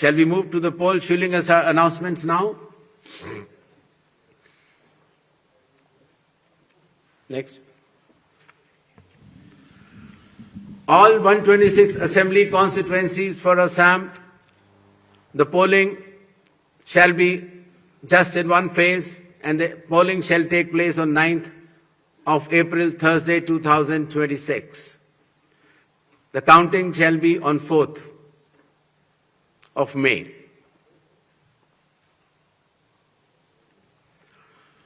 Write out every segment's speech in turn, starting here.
Shall we move to the poll shilling announcements now? Next. All 126 assembly constituencies for Assam, the polling shall be just in one phase, and the polling shall take place on 9th of April, Thursday, 2026. The counting shall be on 4th of May.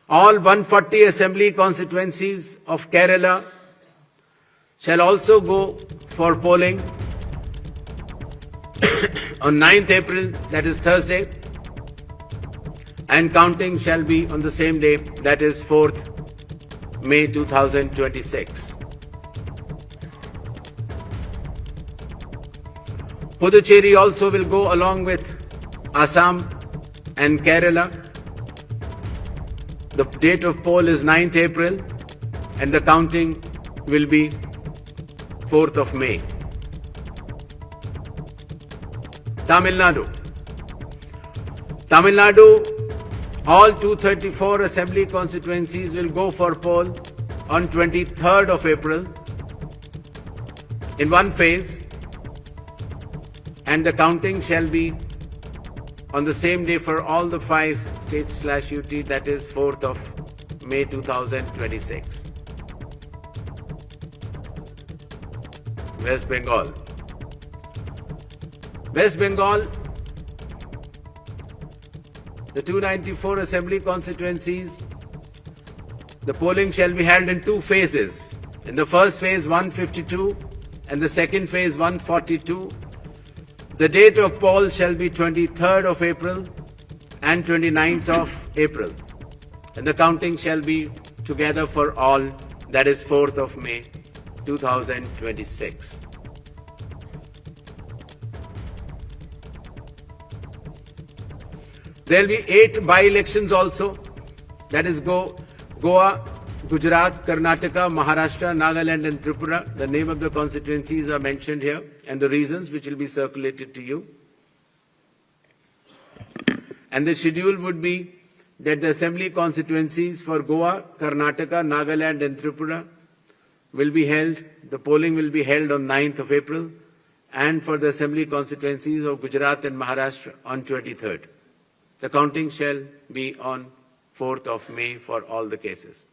All 140 assembly constituencies of Kerala shall also go for polling on 9th April, that is Thursday, and counting shall be on the same day, that is 4th May 2026. Puducherry also will go along with Assam and Kerala. The date of poll is 9th April and the counting will be 4th of May. Tamil Nadu. All 234 assembly constituencies will go for poll on 23rd of April in one phase, and the counting shall be on the same day for all the 5 states/UT, that is 4th of May 2026. West Bengal. The 294 assembly constituencies, the polling shall be held in 2 phases. In the first phase 152 and the second phase 142. The date of poll shall be 23rd of April and 29th of April, and the counting shall be together for all, that is 4th of May 2026. There will be 8 by-elections also, that is Goa, Gujarat, Karnataka, Maharashtra, Nagaland and Tripura. The name of the constituencies are mentioned here and the reasons, which will be circulated to you. And the schedule would be that the assembly constituencies for Goa, Karnataka, Nagaland and Tripura will be held, the polling will be held on 9th of April, and for the assembly constituencies of Gujarat and Maharashtra on 23rd. The counting shall be on 4th of May for all the cases.